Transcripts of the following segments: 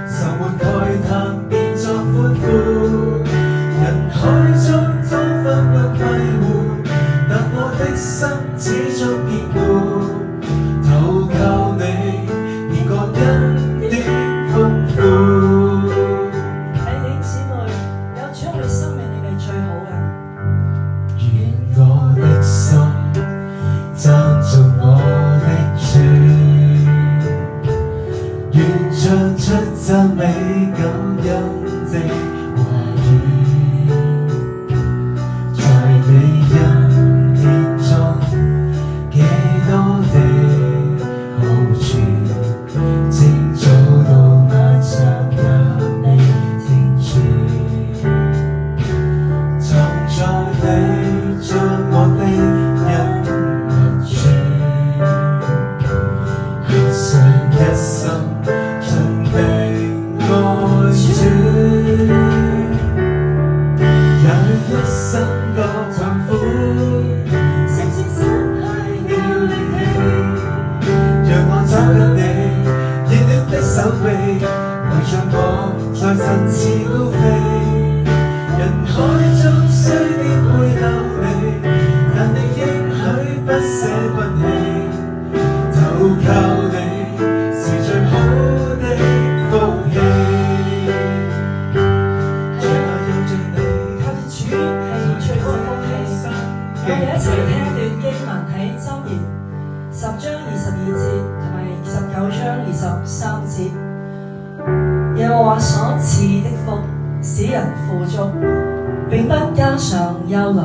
愁悶慨嘆變作歡呼，人海中多紛紛迷糊，但我的心始終堅固，投靠你，便覺恩典豐富。弟兄姊妹，有主喺你生命裏面最好嘅。願我的心讚頌我的主，願唱出讚美感恩的話語，在你恩典中幾多的好處，正早到晚上讓你聽住，藏在你將我的恩密處，獻上一生盡地愛主，也許一生多困苦，甚至失去了力氣，讓我找緊你熱烈的手臂，為着我在神前高飛，人海中雖必會流離，但你應許不捨不棄，投靠你是最好的福氣。最後有着你，靠住主係最好嘅福氣。我哋一齊聽一段經文喺箴言10章22節同埋19章23節。耶和華所賜的福，使人富足，並不加上憂慮。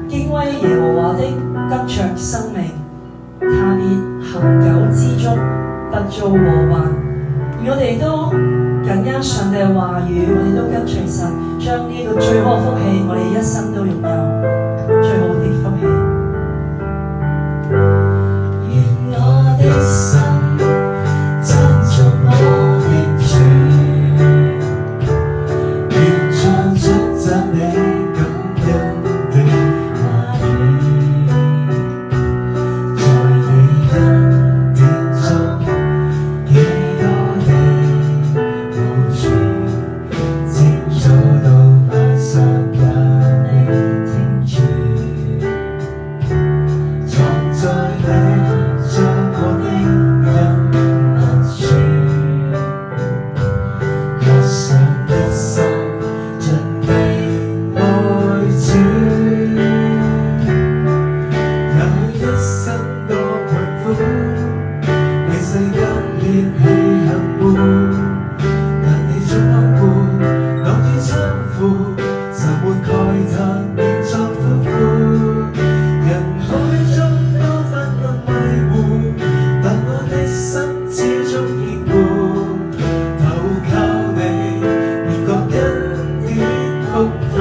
敬畏耶和華的得着生命，他必恒久知足，不遭禍患。我哋都緊握上帝嘅話語，我哋都跟隨神，將呢個最好嘅福氣，我哋一生都擁有最好的福氣。願我的心讚頌我的主，願唱出讚美感恩的話語，在你恩典中幾多的好處，正早到晚上讓你聽住，藏在你將我的恩密處，我想一生盡地愛主，也許一生多困苦，被世間撇棄恨惡，但你將看顧，樂意參負，愁悶慨嘆變作歡呼，人海中多紛紛迷糊，但我的心始終堅固，投靠你，便覺恩典豐富。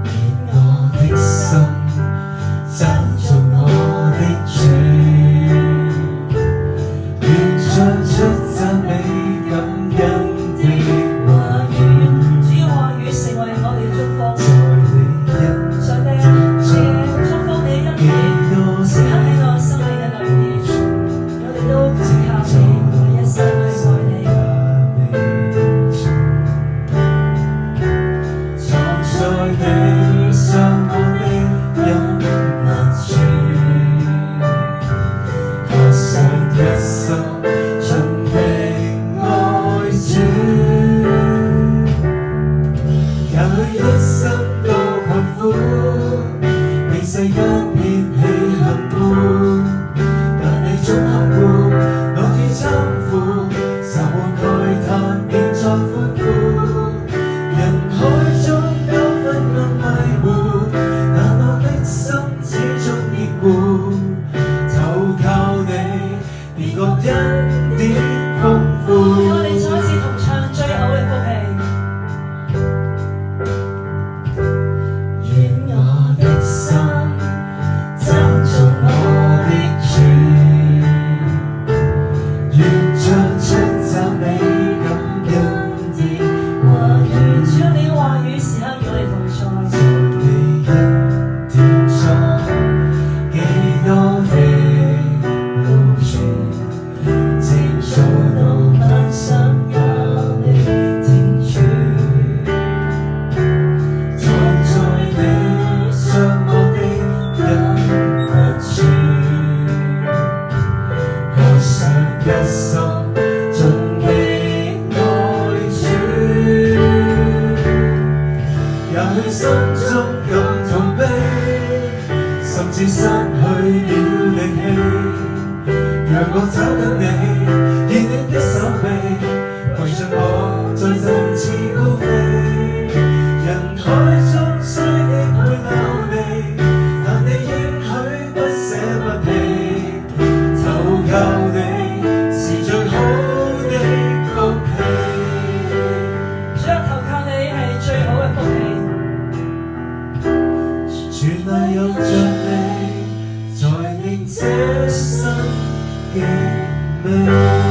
願我的心讚頌我的主，願唱出讚美感恩的話語，主嘅話語成為我哋嘅祝福。在你恩上帝啊，你嘅祝福，你嘅恩典時刻喺我生命嘅裏面，我哋都只靠你，我哋一生去愛你。藏在你上我的恩密處，我想一生盡地愛主，也許一生多困苦，被世間撇棄恨惡，但你總看顧，樂意參負，愁悶慨嘆變作歡呼，人海中多紛紛迷糊，但我的心始終堅固，投靠你，便覺恩典豐富。我哋再一次同唱最好嘅福氣。願我的心讚頌我的主，願唱出讚美感恩的話語，主啊，你嘅話語時刻與我哋同在。在你恩典中幾多似失去了力氣，讓我找緊你，熱暖的手臂，陪着我再振翅高飛。人海中雖亦會流離，但你應許不捨不棄，投靠你是最好的福氣。主啊，投靠你係最好嘅福氣。全賴有着你，才令這生極美。